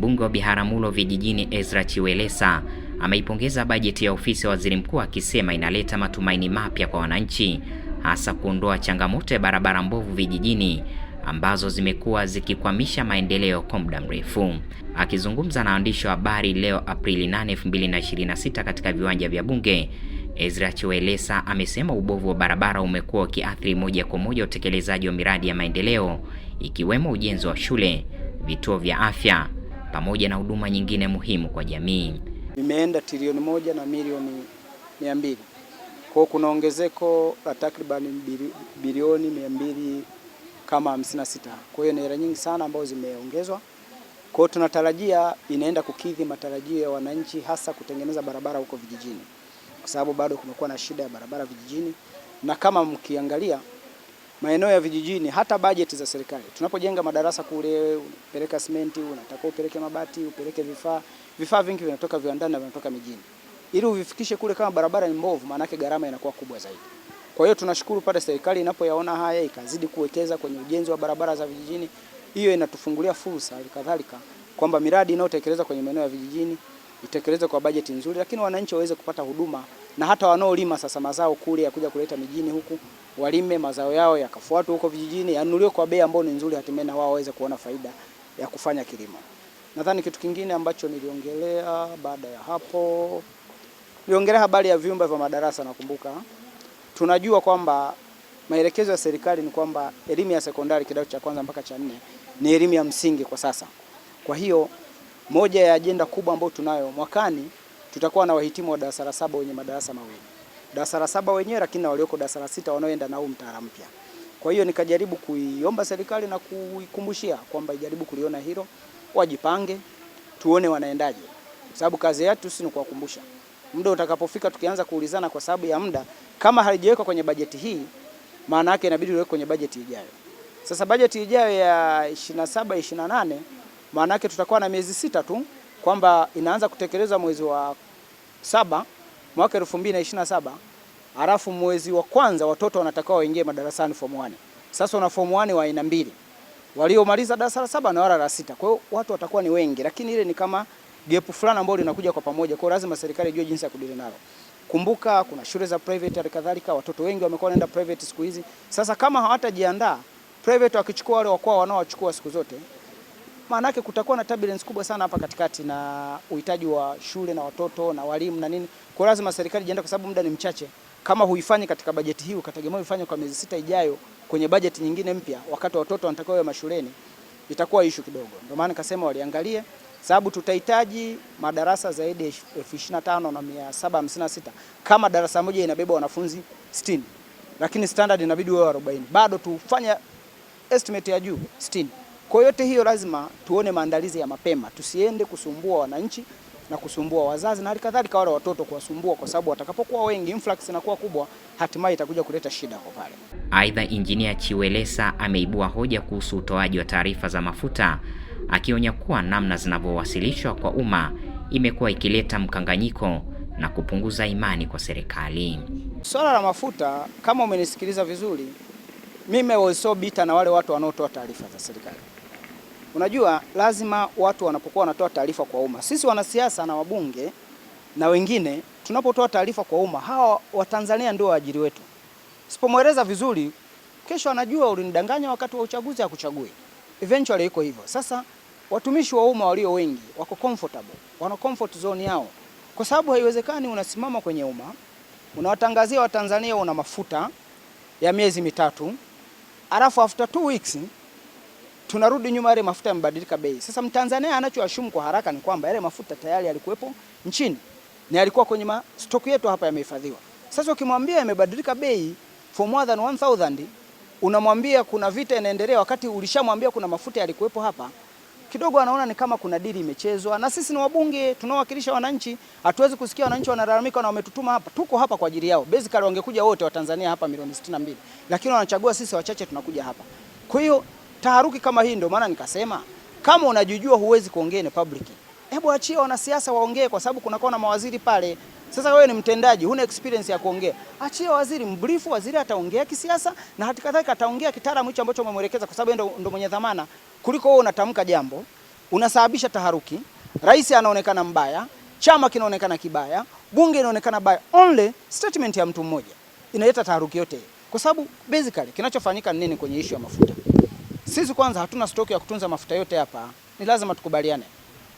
Mbunge wa Biharamulo Vijijini Ezra Chiwelesa ameipongeza bajeti ya ofisi ya waziri mkuu akisema inaleta matumaini mapya kwa wananchi, hasa kuondoa changamoto ya barabara mbovu vijijini ambazo zimekuwa zikikwamisha maendeleo kwa muda mrefu. Akizungumza na waandishi wa habari leo Aprili 8, 2026 katika viwanja vya Bunge, Ezra Chiwelesa amesema ubovu wa barabara umekuwa ukiathiri moja kwa moja utekelezaji wa miradi ya maendeleo ikiwemo ujenzi wa shule, vituo vya afya pamoja na huduma nyingine muhimu kwa jamii. Imeenda trilioni 1 na milioni 200. Kwa kuna ongezeko la takriban bilioni 200 kama 56. Kwa hiyo ni hela nyingi sana ambazo zimeongezwa. Kwa hiyo tunatarajia inaenda kukidhi matarajio ya wananchi, hasa kutengeneza barabara huko vijijini, kwa sababu bado kumekuwa na shida ya barabara vijijini. Na kama mkiangalia maeneo ya vijijini, hata bajeti za serikali, tunapojenga madarasa kule, upeleka simenti, unataka upeleke mabati, upeleke vifaa vingi vinatoka viwandani na vinatoka mijini, ili uvifikishe kule. Kama barabara ni mbovu, maana yake gharama inakuwa kubwa zaidi. Kwa hiyo tunashukuru pale serikali inapoyaona haya ikazidi kuwekeza kwenye ujenzi wa barabara za vijijini. Hiyo inatufungulia fursa kadhalika kwamba miradi inayotekelezwa kwenye maeneo ya vijijini itekelezwe kwa bajeti nzuri, lakini wananchi waweze kupata huduma, na hata wanaolima sasa mazao kule ya kuja kuleta mijini huku walime mazao yao yakafuatwa huko vijijini, yanunuliwe kwa bei ambayo ni nzuri, hatimaye na wao waweze kuona faida ya kufanya kilimo. Nadhani kitu kingine ambacho niliongelea baada ya hapo, niliongelea habari ya vyumba vya madarasa. Nakumbuka tunajua kwamba maelekezo ya serikali ni kwamba elimu ya sekondari kidato cha kwanza mpaka cha 4 ni elimu ya msingi kwa sasa. Kwa hiyo moja ya ajenda kubwa ambayo tunayo mwakani, tutakuwa na wahitimu wa darasa la 7 wenye madarasa mawili. Darasa la 7 wenyewe, lakini na walioko darasa la 6 wanaoenda na huu mtaala mpya. Kwa hiyo nikajaribu kuiomba serikali na kuikumbushia kwamba ijaribu kuliona hilo, wajipange, tuone wanaendaje. Sababu kazi yetu si ni kuwakumbusha. Muda utakapofika tukianza kuulizana kwa sababu ya muda, kama halijawekwa kwenye bajeti hii, maana yake inabidi iwekwe kwenye bajeti ijayo. Sasa bajeti ijayo ya 27 28, maana yake tutakuwa na miezi 6 tu, kwamba inaanza kutekelezwa mwezi wa 7 mwaka 2027, halafu mwezi wa kwanza watoto wanatakiwa waingie madarasani form 1. Sasa una form 1 wa aina mbili, waliomaliza darasa la 7 na wala la 6. Kwa hiyo watu watakuwa ni wengi, lakini ile ni kama gap fulani ambayo linakuja kwa pamoja. Kwa hiyo lazima serikali ijue jinsi ya kudili nalo. Kumbuka kuna shule za private hali kadhalika, watoto wengi wamekuwa wanaenda private siku hizi. Sasa kama hawatajiandaa, private wakichukua wale wakao wanaochukua siku zote, maana yake kutakuwa na turbulence kubwa sana hapa katikati, na uhitaji wa shule na watoto na walimu na nini. Kwa lazima serikali jiandae, kwa sababu muda ni mchache. Kama huifanyi katika bajeti hii, ukategemea uifanye kwa miezi 6 ijayo kwenye bajeti nyingine mpya, wakati watoto wanatakiwa wawe mashuleni, itakuwa issue kidogo. Ndio maana nikasema waliangalie, sababu tutahitaji madarasa zaidi ya 25,756 kama darasa moja inabeba wanafunzi 60, lakini standard inabidi wawe 40. Bado tufanye estimate ya juu 60. Kwa yote hiyo lazima tuone maandalizi ya mapema, tusiende kusumbua wananchi na kusumbua wazazi na halikadhalika wale watoto kuwasumbua, kwa sababu watakapokuwa wengi, influx inakuwa kubwa, hatimaye itakuja kuleta shida kwa pale. Aidha, Injinia Chiwelesa ameibua hoja kuhusu utoaji wa taarifa za mafuta, akionya kuwa namna zinavyowasilishwa kwa umma imekuwa ikileta mkanganyiko na kupunguza imani kwa serikali. Swala la mafuta, kama umenisikiliza vizuri, mimi was so bitter na wale watu wanaotoa taarifa za serikali. Unajua lazima watu wanapokuwa wanatoa taarifa kwa umma, sisi wanasiasa na wabunge na wengine tunapotoa taarifa kwa umma, hawa Watanzania ndio waajiri wetu. Sipomweleza vizuri, kesho anajua ulinidanganya wakati wa uchaguzi akuchague. Eventually iko hivyo. Sasa watumishi wa umma walio wengi wako comfortable, wana comfort zone yao, kwa sababu haiwezekani unasimama kwenye umma unawatangazia Watanzania una mafuta ya miezi 3, alafu after 2 weeks tunarudi nyuma, yale mafuta yamebadilika bei. Sasa Mtanzania anachoashumu kwa haraka ni kwamba yale mafuta tayari yalikuwepo nchini na yalikuwa kwenye stock yetu hapa yamehifadhiwa. Sasa ukimwambia yamebadilika bei for more than 1000, unamwambia kuna vita inaendelea, wakati ulishamwambia kuna mafuta yalikuwepo hapa, kidogo anaona ni kama kuna dili imechezwa. Na sisi ni wabunge tunaowakilisha wananchi, hatuwezi kusikia wananchi wanalalamika na wametutuma hapa. Tuko hapa kwa ajili yao. Basically wangekuja wote wa Tanzania hapa milioni 62, lakini wanachagua sisi wachache tunakuja hapa. Kwa hiyo taharuki kama hii, ndio maana nikasema kama unajijua huwezi kuongea na public, hebu achia wanasiasa waongee, kwa sababu kunakuwa na mawaziri pale. Sasa wewe ni mtendaji, huna experience ya kuongea, achia waziri, mbrief waziri, ataongea kisiasa na hatikadhalika ataongea kitaalamu hicho ambacho umemwelekeza, kwa sababu ndo mwenye dhamana, kuliko wewe unatamka jambo unasababisha taharuki, rais anaonekana mbaya, chama kinaonekana kibaya, bunge inaonekana baya. Only statement ya mtu mmoja inaleta taharuki yote. Kwa sababu basically kinachofanyika ni nini kwenye issue ya mafuta? Sisi kwanza hatuna stock ya kutunza mafuta yote hapa. Ni lazima tukubaliane.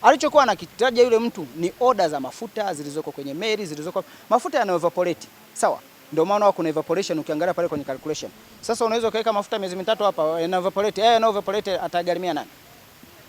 Alichokuwa anakitaja yule mtu ni order za mafuta zilizoko kwenye meli, zilizoko mafuta yana evaporate. Sawa? Ndio maana kuna evaporation ukiangalia pale kwenye calculation. Sasa unaweza kuweka mafuta miezi mitatu hapa yana evaporate. Yana evaporate atagharimia nani?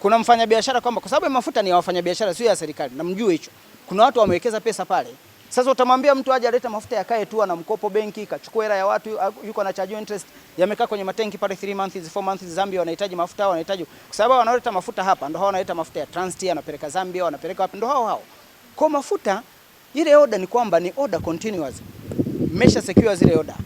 Kuna mfanyabiashara kwamba kwa sababu mafuta ni ya wafanyabiashara sio ya serikali. Na mjue hicho. Kuna watu wamewekeza pesa pale. Sasa utamwambia mtu aje aleta mafuta yakae tu na mkopo benki, kachukua hela ya watu, yuko na charge interest, yamekaa kwenye matenki pale 3 months, 4 months. Zambia wanahitaji mafuta, wanahitaji kwa sababu wanaleta mafuta hapa, ndio hao wanaleta mafuta ya Transit, anapeleka Zambia, wanapeleka wapi, ndio hao. Kwa mafuta ile order ni kwamba ni order continuous. Mmesha secure zile order.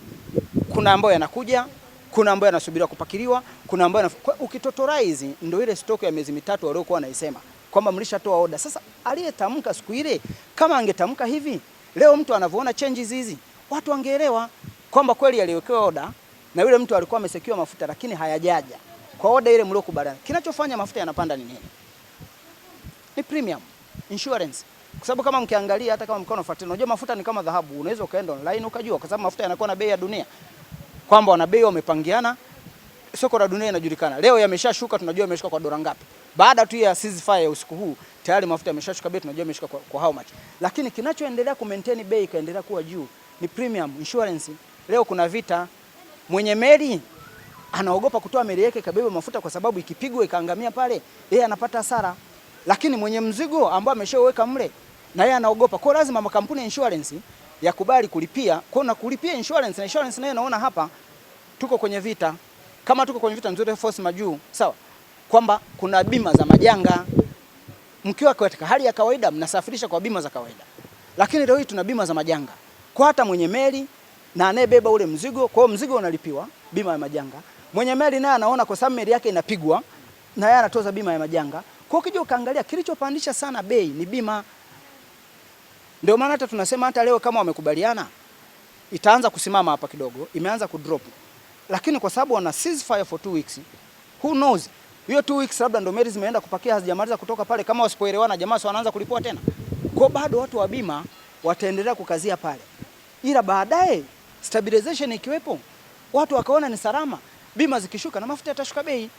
Kuna ambayo yanakuja, kuna ambayo yanasubiriwa kupakiliwa, kuna ambayo ukitotorize ndio ile stock ya miezi mitatu waliokuwa wanaisema kwamba mlishatoa order. Sasa aliyetamka siku ile kama angetamka hivi, leo mtu anavyoona changes hizi, watu wangeelewa kwamba kweli aliwekewa order na yule mtu alikuwa amesecure mafuta lakini hayajaja kwa order ile mliokubaliana. Kinachofanya mafuta yanapanda ni nini? Ni premium insurance. Kwa sababu kama mkiangalia hata kama mkono unafuatilia, unajua mafuta ni kama dhahabu, unaweza ukaenda online ukajua kwa sababu mafuta yanakuwa na bei ya dunia. Kwamba wana bei wamepangiana, soko la dunia inajulikana. Leo yameshashuka, tunajua yameshuka kwa dola ngapi. Baada tu ya ceasefire ya usiku huu, tayari mafuta yameshashuka bei, tunajua yameshuka kwa how much. Lakini kinachoendelea ku maintain bei kaendelea kuwa juu ni premium insurance. Leo kuna vita, mwenye meli anaogopa kutoa meli yake kabeba mafuta kwa sababu ikipigwa ikaangamia pale, yeye anapata hasara. Lakini mwenye mzigo ambao ameshaweka mle na yeye anaogopa. Kwa lazima makampuni ya insurance yakubali kulipia, kwa na kulipia insurance, na insurance nayo naona hapa tuko kwenye vita. Kama tuko kwenye vita nzuri force majuu, sawa? Kwamba kuna bima za majanga. Mkiwa katika hali ya kawaida mnasafirisha kwa bima za kawaida. Lakini leo hii tuna bima za majanga. Kwa hata mwenye meli na anayebeba ule mzigo, kwa mzigo unalipiwa bima ya majanga. Mwenye meli naye anaona kwa sababu meli yake inapigwa na yeye anatoza bima ya majanga. Kwa ukija ukaangalia kilichopandisha sana bei ni bima. Ndio maana hata tunasema hata leo kama wamekubaliana itaanza kusimama hapa kidogo, imeanza kudrop. Lakini kwa sababu wana ceasefire for 2 weeks, who knows? Hiyo 2 weeks labda ndio meli zimeenda kupakia hazijamaliza kutoka pale, kama wasipoelewana jamaa wanaanza kulipua tena. Kwa bado watu wa bima wataendelea kukazia pale. Ila baadaye stabilization ikiwepo, watu wakaona ni salama, bima zikishuka na mafuta yatashuka bei.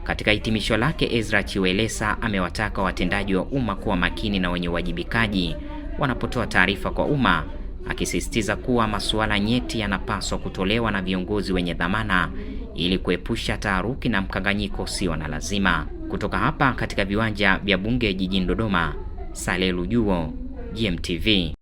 Katika hitimisho lake, Ezra Chiwelesa amewataka watendaji wa umma kuwa makini na wenye uwajibikaji wanapotoa taarifa kwa umma, akisisitiza kuwa masuala nyeti yanapaswa kutolewa na viongozi wenye dhamana ili kuepusha taharuki na mkanganyiko usio na lazima. Kutoka hapa katika viwanja vya Bunge jijini Dodoma, Saleh Lujuo, GMTV.